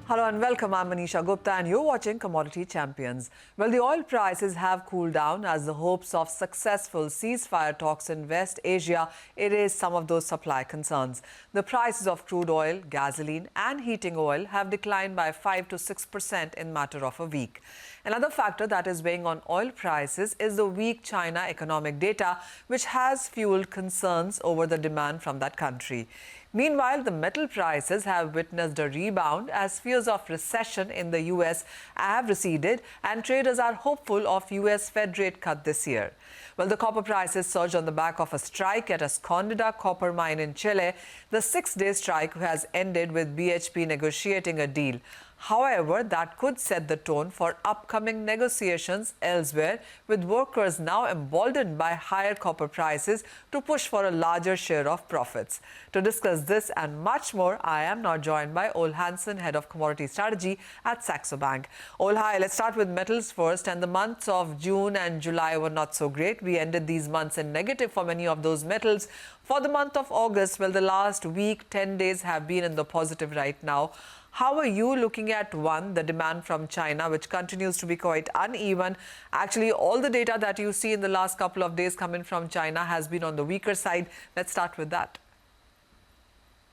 Hello and welcome. I'm Manisha Gupta and you're watching Commodity Champions. Well, the oil prices have cooled down as the hopes of successful ceasefire talks in West Asia erase some of those supply concerns. The prices of crude oil, gasoline and heating oil have declined by 5 to 6% in matter of a week. Another factor that is weighing on oil prices is the weak China economic data, which has fueled concerns over the demand from that country. Meanwhile, the metal prices have witnessed a rebound as fears of recession in the US have receded and traders are hopeful of US Fed rate cut this year. Well, the copper prices surged on the back of a strike at a Escondida copper mine in Chile. The 6-day strike has ended with BHP negotiating a deal. However, that could set the tone for upcoming negotiations elsewhere, with workers now emboldened by higher copper prices to push for a larger share of profits. To discuss this and much more, I am now joined by Ole Hansen, Head of Commodity Strategy at Saxo Bank. Ole, hi, let's start with metals first. And the months of June and July were not so great. We ended these months in negative for many of those metals. For the month of August, well, the last week, 10 days have been in the positive right now. How are you looking at, one, the demand from China, which continues to be quite uneven? Actually, all the data that you see in the last couple of days coming from China has been on the weaker side. Let's start with that.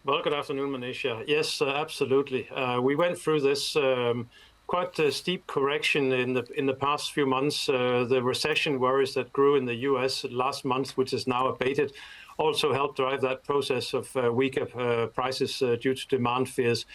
Well, good afternoon, Manisha. Yes, absolutely. We went through this quite a steep correction in the past few months. The recession worries that grew in the US last month, which is now abated, also helped drive that process of weaker prices due to demand fears.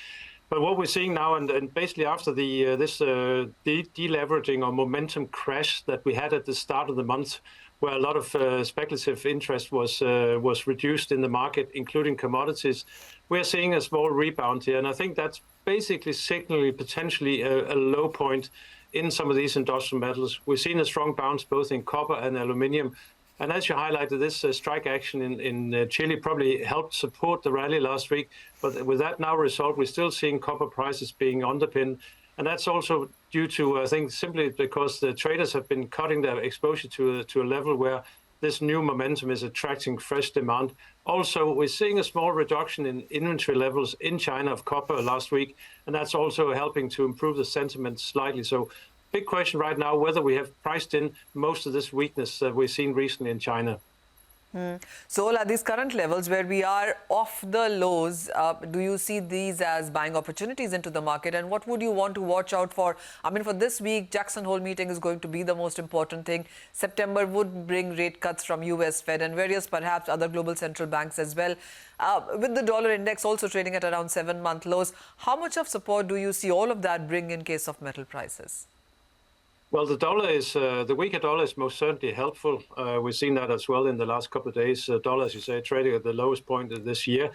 But what we're seeing now, and basically after this deleveraging or momentum crash that we had at the start of the month, where a lot of speculative interest was reduced in the market, including commodities, we're seeing a small rebound here. And I think that's basically signaling potentially a low point in some of these industrial metals. We've seen a strong bounce both in copper and aluminium. And as you highlighted, this strike action in Chile probably helped support the rally last week. But with that now resolved, we're still seeing copper prices being underpinned. And that's also due to, I think, simply because the traders have been cutting their exposure to a level where this new momentum is attracting fresh demand. Also, we're seeing a small reduction in inventory levels in China of copper last week. And that's also helping to improve the sentiment slightly. So big question right now, whether we have priced in most of this weakness that we've seen recently in China. So at these current levels where we are off the lows, do you see these as buying opportunities into the market? And what would you want to watch out for? I mean, for this week, Jackson Hole meeting is going to be the most important thing. September would bring rate cuts from US Fed and various perhaps other global central banks as well. With the dollar index also trading at around 7-month lows, how much of support do you see all of that bring in case of metal prices? Well, the weaker dollar is most certainly helpful. We've seen that as well in the last couple of days. Dollar, as you say, trading at the lowest point of this year.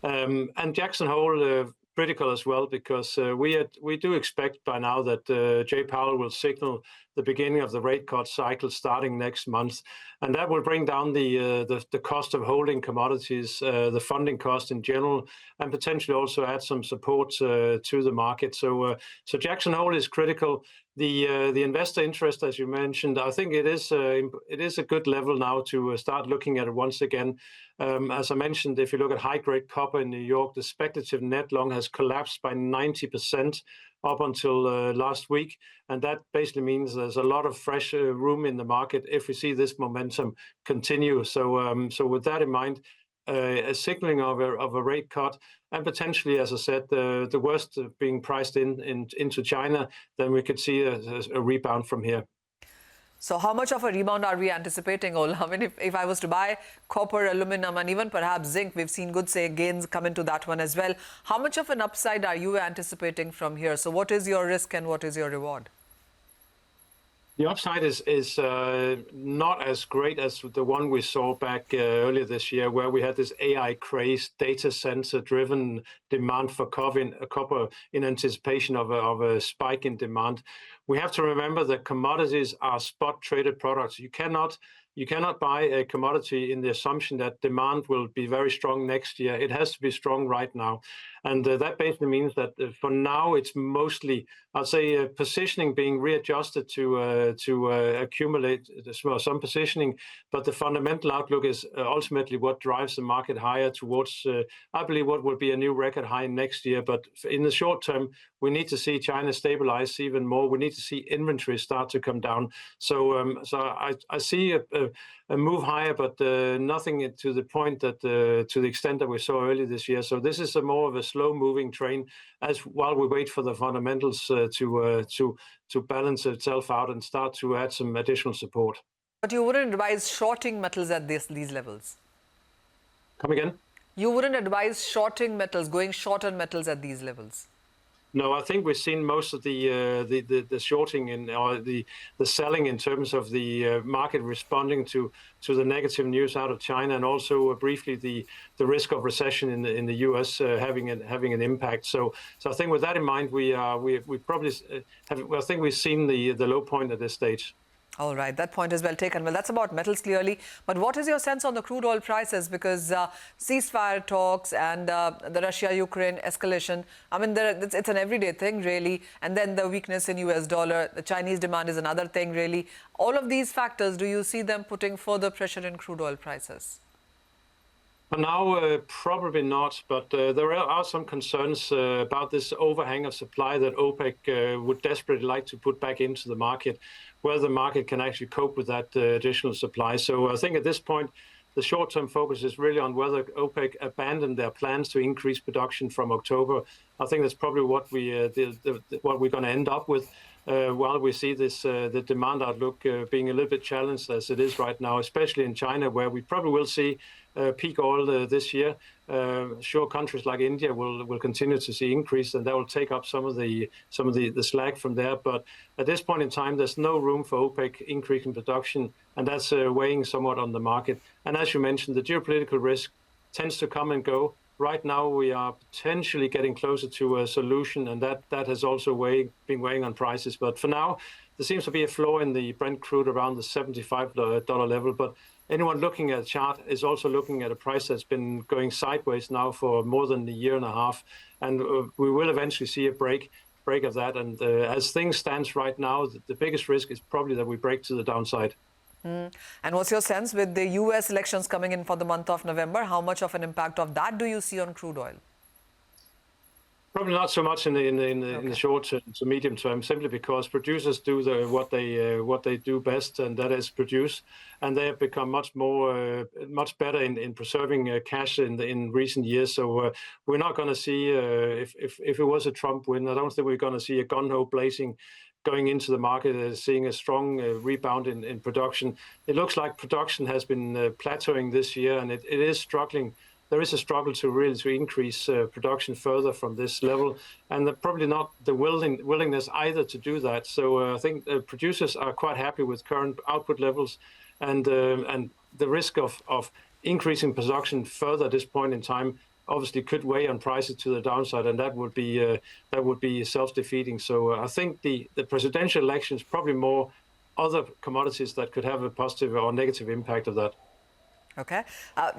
And Jackson Hole critical as well, because we do expect by now that Jay Powell will signal the beginning of the rate cut cycle starting next month. And that will bring down the cost of holding commodities, the funding cost in general, and potentially also add some support to the market. So Jackson Hole is critical. The investor interest, as you mentioned, I think it is a good level now to start looking at it once again. As I mentioned, if you look at high-grade copper in New York, the speculative net long has collapsed by 90% up until last week. And that basically means there's a lot of fresh room in the market if we see this momentum continue. So with that in mind, a signaling of a rate cut, and potentially, as I said, the worst being priced into China, then we could see a rebound from here. So how much of a rebound are we anticipating, Ole? I mean, if I was to buy copper, aluminum, and even perhaps zinc, we've seen good gains come into that one as well. How much of an upside are you anticipating from here? So what is your risk and what is your reward? The upside is not as great as the one we saw back earlier this year, where we had this AI craze, data center-driven demand for copper in anticipation of a spike in demand. we have to remember that commodities are spot traded products. You cannot buy a commodity in the assumption that demand will be very strong next year. It has to be strong right now. And that basically means that for now, it's mostly, I'd say, positioning being readjusted to accumulate some positioning. But the fundamental outlook is ultimately what drives the market higher towards, I believe, what will be a new record high next year. But in the short term, we need to see China stabilize even more. We need to see inventory start to come down. So I see a move higher, but nothing to the point that to the extent that we saw earlier this year. So this is more of a slow-moving train while we wait for the fundamentals to balance itself out and start to add some additional support. But you wouldn't advise shorting metals at these levels? Come again? You wouldn't advise shorting metals, going short on metals at these levels? No, I think we've seen most of the shorting or the selling in terms of the market responding to the negative news out of China, and also briefly the risk of recession in the U.S. having an impact. So I think with that in mind, we probably I think we've seen the low point at this stage. All right, that point is well taken. Well, that's about metals clearly. But what is your sense on the crude oil prices? Because ceasefire talks and the Russia-Ukraine escalation, I mean, it's an everyday thing, really. And then the weakness in US dollar, the Chinese demand is another thing, really. All of these factors, do you see them putting further pressure in crude oil prices? For now, probably not, but there are some concerns about this overhang of supply that OPEC would desperately like to put back into the market, whether the market can actually cope with that additional supply. So I think at this point, the short-term focus is really on whether OPEC abandoned their plans to increase production from October. I think that's probably what we're going to end up with. While we see this, the demand outlook being a little bit challenged as it is right now, especially in China, where we probably will see peak oil this year. Sure, countries like India will continue to see increase, and that will take up some of the slack from there. But at this point in time, there's no room for OPEC increasing production, and that's weighing somewhat on the market. And as you mentioned, the geopolitical risk tends to come and go. Right now, we are potentially getting closer to a solution, and that has also been weighing on prices. But for now, there seems to be a floor in the Brent crude around the $75 level. But anyone looking at a chart is also looking at a price that's been going sideways now for more than a year and a half. And we will eventually see a break of that. And as things stand right now, the biggest risk is probably that we break to the downside. And what's your sense with the U.S. elections coming in for the month of November? How much of an impact of that do you see on crude oil? Probably not so much in the short to medium term, simply because producers do what they do best, and that is produce, and they have become much better in preserving cash in recent years. So we're not going to see if it was a Trump win, I don't think we're going to see a gun-ho blazing going into the market, seeing a strong rebound in production. It looks like production has been plateauing this year, and it is struggling. There is a struggle to increase production further from this level, and probably not the willingness either to do that. So I think producers are quite happy with current output levels, and the risk of increasing production further at this point in time obviously could weigh on prices to the downside, and that would be self-defeating. So I think the presidential election is probably more other commodities that could have a positive or negative impact of that. Okay.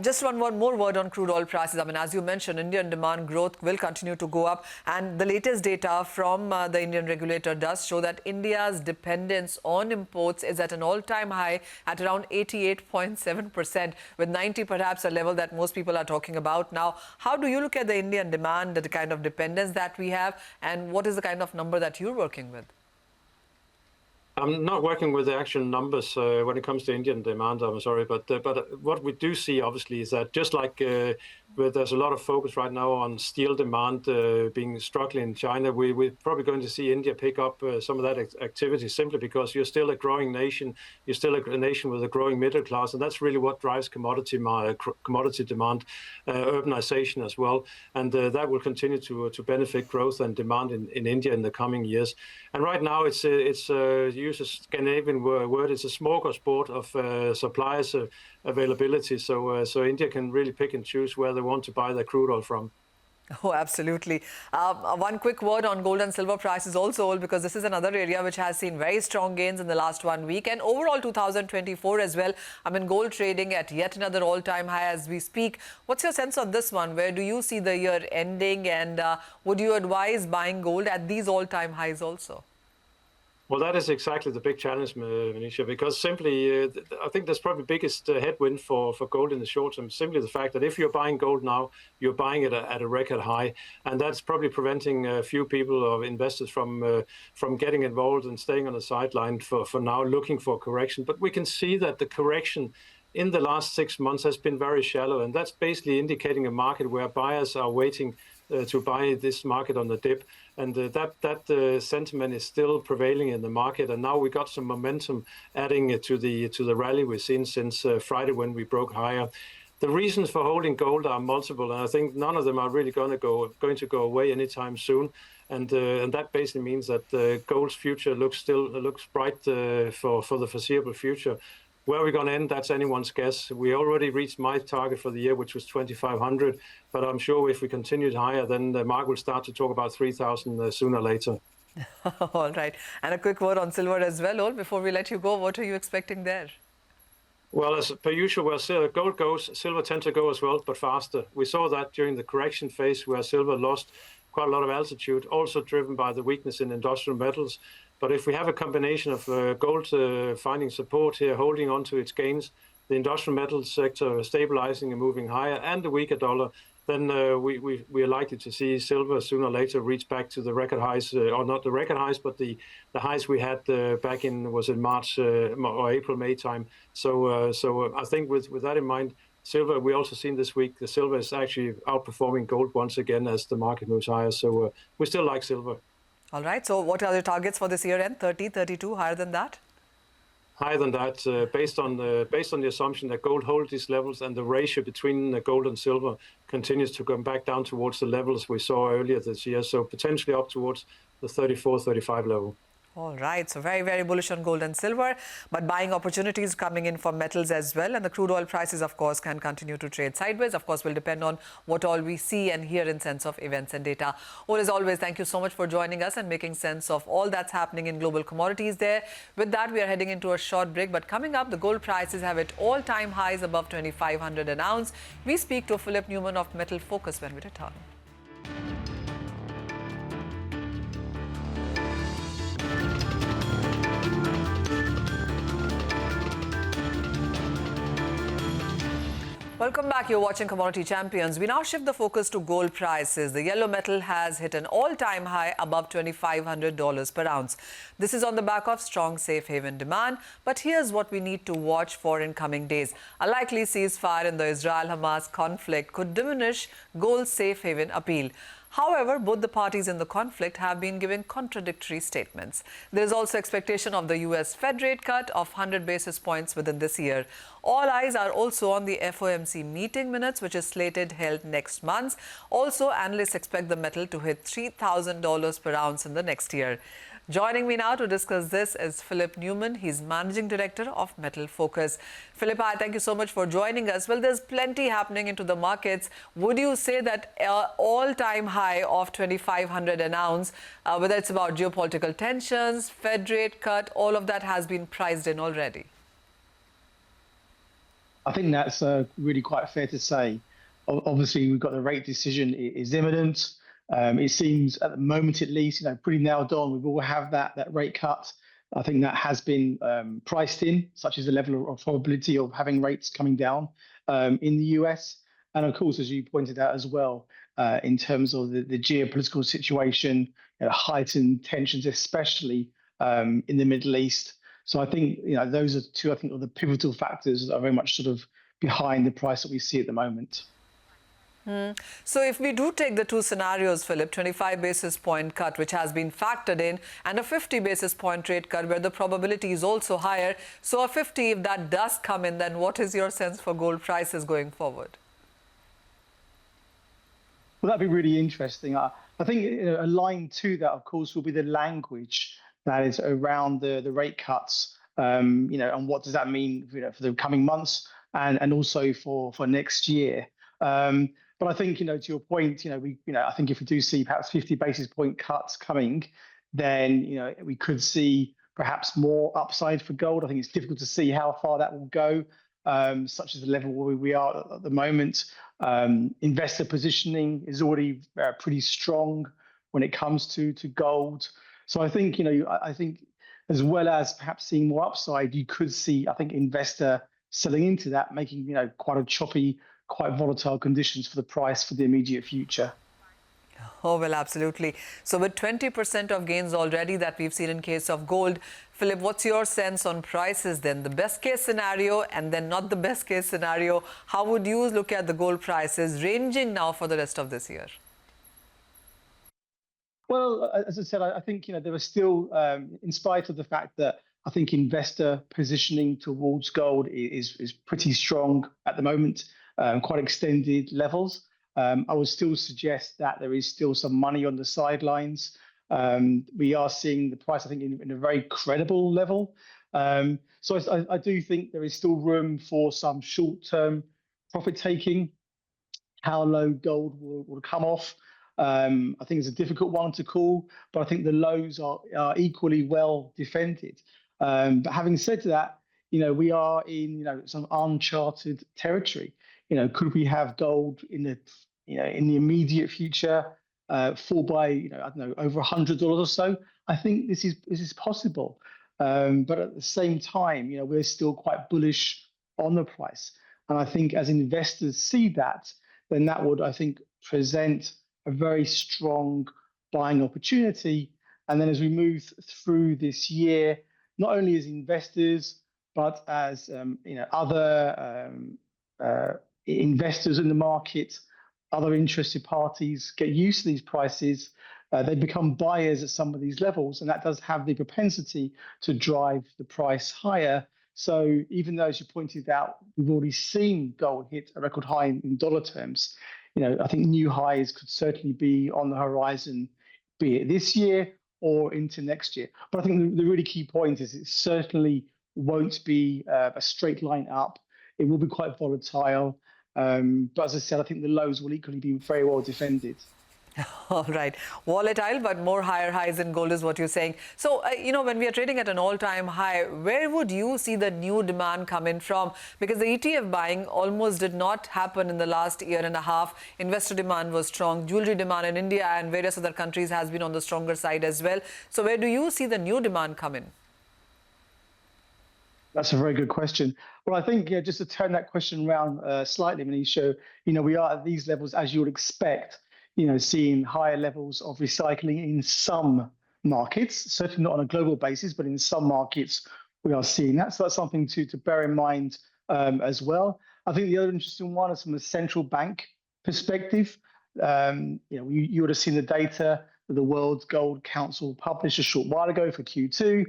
Just one more word on crude oil prices. I mean, as you mentioned, Indian demand growth will continue to go up. And the latest data from the Indian regulator does show that India's dependence on imports is at an all-time high at around 88.7%, with 90 perhaps a level that most people are talking about. Now, how do you look at the Indian demand, the kind of dependence that we have, and what is the kind of number that you're working with? I'm not working with the actual numbers when it comes to Indian demand, I'm sorry, but what we do see, obviously, is that just like there's a lot of focus right now on steel demand being struggling in China, we're probably going to see India pick up some of that activity, simply because you're still a growing nation, you're still a nation with a growing middle class, and that's really what drives commodity demand, urbanization as well, and that will continue to benefit growth and demand in India in the coming years. And right now, it's use a Scandinavian word, it's a smorgasbord of suppliers availability. So India can really pick and choose where they want to buy their crude oil from. Oh, absolutely. One quick word on gold and silver prices also, because this is another area which has seen very strong gains in the last 1 week and overall 2024 as well. I mean, gold trading at yet another all-time high as we speak. What's your sense on this one? Where do you see the year ending, and would you advise buying gold at these all-time highs also? Well, that is exactly the big challenge, Manisha, because simply, I think that's probably the biggest headwind for gold in the short term. Simply the fact that if you're buying gold now, you're buying it at a record high, and that's probably preventing a few people or investors from getting involved and staying on the sideline for now, looking for correction. But we can see that the correction in the last 6 months has been very shallow, and that's basically indicating a market where buyers are waiting to buy this market on the dip, and that sentiment is still prevailing in the market. And now we got some momentum adding to the rally we've seen since Friday when we broke higher. The reasons for holding gold are multiple, and I think none of them are really going to go away anytime soon. And that basically means that gold's future looks bright for the foreseeable future. Where we're going to end, that's anyone's guess. We already reached my target for the year, which was 2,500. But I'm sure if we continued higher, then the market will start to talk about 3,000 sooner or later. All right. And a quick word on silver as well, Ole, before we let you go. What are you expecting there? Well, as per usual, where gold goes, silver tends to go as well, but faster. We saw that during the correction phase where silver lost quite a lot of altitude, also driven by the weakness in industrial metals. But if we have a combination of gold finding support here, holding on to its gains, the industrial metals sector stabilizing and moving higher, and the weaker dollar, then we are likely to see silver sooner or later reach back to the record highs, or not the record highs, but the highs we had back in March or April, May time. So I think with that in mind, silver, we also seen this week, the silver is actually outperforming gold once again as the market moves higher. So we still like silver. All right. So what are the targets for this year end? 30, 32, higher than that? Higher than that, based on the assumption that gold holds these levels and the ratio between gold and silver continues to come back down towards the levels we saw earlier this year. So potentially up towards the 34, 35 level. All right. So very, very bullish on gold and silver, but buying opportunities coming in for metals as well. And the crude oil prices, of course, can continue to trade sideways. Of course, will depend on what all we see and hear in sense of events and data. Ole, as always, thank you so much for joining us and making sense of all that's happening in global commodities there. With that, we are heading into a short break. But coming up, the gold prices have hit all-time highs above 2,500 an ounce. We speak to Philip Newman of Metal Focus when we return. Welcome back. You're watching Commodity Champions. We now shift the focus to gold prices. The yellow metal has hit an all-time high above $2,500 per ounce. This is on the back of strong safe haven demand. But here's what we need to watch for in coming days. A likely ceasefire in the Israel-Hamas conflict could diminish gold's safe haven appeal. However, both the parties in the conflict have been giving contradictory statements. There is also expectation of the US Fed rate cut of 100 basis points within this year. All eyes are also on the FOMC meeting minutes, which is slated held next month. Also, analysts expect the metal to hit $3,000 per ounce in the next year. Joining me now to discuss this is Philip Newman. He's Managing Director of Metal Focus. Philip, hi, thank you so much for joining us. Well, there's plenty happening into the markets. Would you say that all-time high of 2,500 an ounce, whether it's about geopolitical tensions, Fed rate cut, all of that has been priced in already? I think that's really quite fair to say. Obviously, we've got the rate decision is imminent. It seems at the moment, at least, pretty nailed on. We will have that rate cut. I think that has been priced in, such as the level of probability of having rates coming down in the US. And of course, as you pointed out as well, in terms of the geopolitical situation, heightened tensions, especially in the Middle East. So I think those are two, I think, of the pivotal factors that are very much sort of behind the price that we see at the moment. So if we do take the two scenarios, Philip, 25 basis point cut, which has been factored in, and a 50 basis point rate cut where the probability is also higher. So a 50, if that does come in, then what is your sense for gold prices going forward? Well, that'd be really interesting. I think aligned to that, of course, will be the language that is around the rate cuts, and what does that mean for the coming months and also for next year. But I think, to your point, I think if we do see perhaps 50 basis point cuts coming, then, we could see perhaps more upside for gold. I think it's difficult to see how far that will go, such as the level where we are at the moment. Investor positioning is already pretty strong when it comes to gold. So I think, I think as well as perhaps seeing more upside, you could see, I think, investor selling into that, making, quite a choppy, quite volatile conditions for the price for the immediate future. Oh, well, absolutely. So with 20% of gains already that we've seen in case of gold, Philip, what's your sense on prices then? The best case scenario and then not the best case scenario. How would you look at the gold prices ranging now for the rest of this year? Well, as I said, I think, there are still, in spite of the fact that I think investor positioning towards gold is pretty strong at the moment, quite extended levels. I would still suggest that there is still some money on the sidelines. We are seeing the price, I think, in a very credible level. So I do think there is still room for some short-term profit taking. How low gold will come off, I think it's a difficult one to call, but I think the lows are equally well defended. But having said that, we are in some uncharted territory. Could we have gold in the immediate future fall by I don't know, over $100 or so? I think this is possible, but at the same time, we're still quite bullish on the price, and I think as investors see that, then that would, I think, present a very strong buying opportunity. And then as we move through this year, not only as investors, but as other investors in the market, other interested parties get used to these prices, they become buyers at some of these levels, and that does have the propensity to drive the price higher. So even though, as you pointed out, we've already seen gold hit a record high in dollar terms, I think new highs could certainly be on the horizon, be it this year or into next year. But I think the really key point is it certainly won't be a straight line up. It will be quite volatile. But as I said, I think the lows will equally be very well defended. All right. Volatile, but more higher highs in gold is what you're saying. So, when we are trading at an all-time high, where would you see the new demand come in from? Because the ETF buying almost did not happen in the last year and a half. Investor demand was strong. Jewelry demand in India and various other countries has been on the stronger side as well. So where do you see the new demand come in? That's a very good question. Well, I think just to turn that question around slightly, Manisha, we are at these levels, as you would expect, seeing higher levels of recycling in some markets, certainly not on a global basis, but in some markets we are seeing that. So that's something to bear in mind as well. I think the other interesting one is from a central bank perspective. You would have seen the data that the World Gold Council published a short while ago for Q2.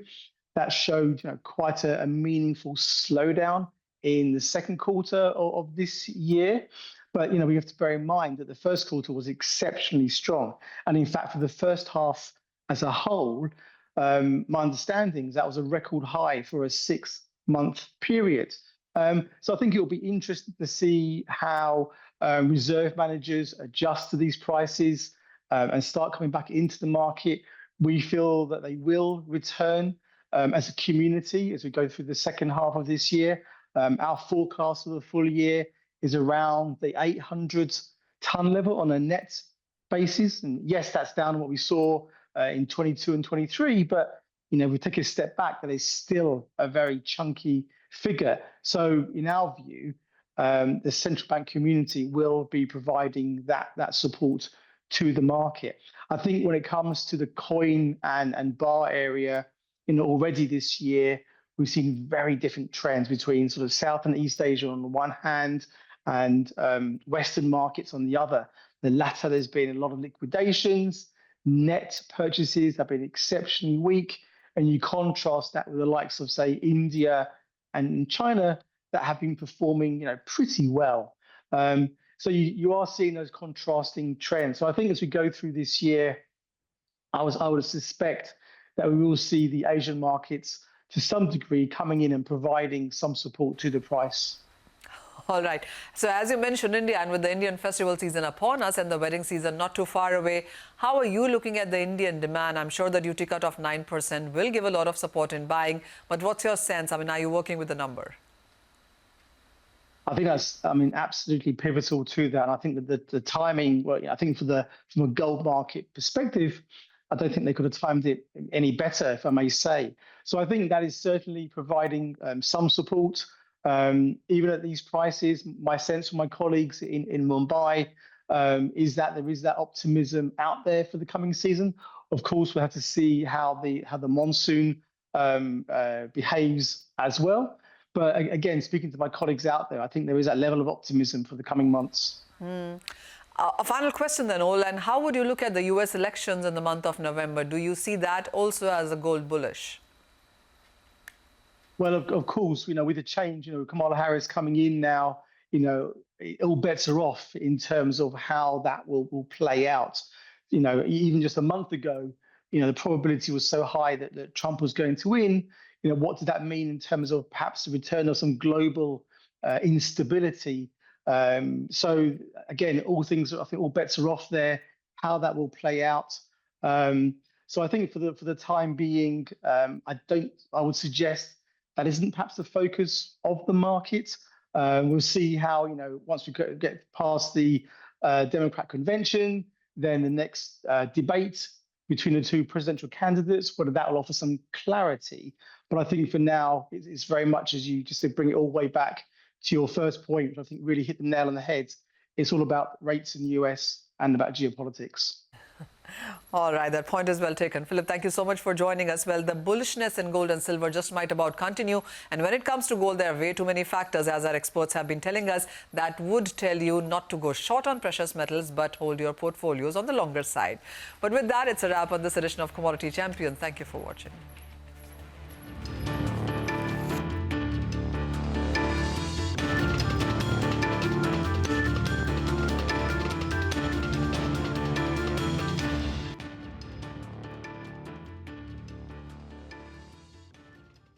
That showed quite a meaningful slowdown in the second quarter of this year. But we have to bear in mind that the first quarter was exceptionally strong. And in fact, for the first half as a whole, my understanding is that was a record high for a 6-month period. So I think it will be interesting to see how reserve managers adjust to these prices and start coming back into the market. We feel that they will return as a community as we go through the second half of this year. Our forecast for the full year is around the 800-ton level on a net basis. And yes, that's down on what we saw in 22 and 23, but if we take a step back, that is still a very chunky figure. So in our view, the central bank community will be providing that support to the market. I think when it comes to the coin and bar area, already this year, we've seen very different trends between sort of South and East Asia on the one hand and Western markets on the other. The latter, there's been a lot of liquidations. Net purchases have been exceptionally weak. And you contrast that with the likes of, say, India and China that have been performing, pretty well. So you are seeing those contrasting trends. So I think as we go through this year, I would suspect that we will see the Asian markets to some degree coming in and providing some support to the price. All right. So as you mentioned, India, and with the Indian festival season upon us and the wedding season not too far away, how are you looking at the Indian demand? I'm sure the duty cut of 9% will give a lot of support in buying. But what's your sense? I mean, are you working with the number? I think that's, absolutely pivotal to that. And I think that the timing, well, I think from a gold market perspective, I don't think they could have timed it any better, if I may say. So I think that is certainly providing some support. Even at these prices, my sense from my colleagues in Mumbai is that there is that optimism out there for the coming season. Of course, we'll have to see how the monsoon behaves as well. But again, speaking to my colleagues out there, I think there is that level of optimism for the coming months. A final question then, Ole, and how would you look at the US elections in the month of November? Do you see that also as a gold bullish? Well, of course, with the change, Kamala Harris coming in now, all bets are off in terms of how that will play out. Even just a month ago, the probability was so high that Trump was going to win. What did that mean in terms of perhaps the return of some global instability? So again, all bets are off there. How that will play out. So I think for the time being, I would suggest that isn't perhaps the focus of the market. We'll see how, once we get past the Democrat convention, then the next debate between the two presidential candidates, whether that will offer some clarity. But I think for now, it's very much, as you just said, bring it all the way back to your first point, which I think really hit the nail on the head. It's all about rates in the US and about geopolitics. All right, that point is well taken. Philip, thank you so much for joining us. Well, the bullishness in gold and silver just might about continue. And when it comes to gold, there are way too many factors, as our experts have been telling us, that would tell you not to go short on precious metals, but hold your portfolios on the longer side. But with that, it's a wrap on this edition of Commodity Champion. Thank you for watching.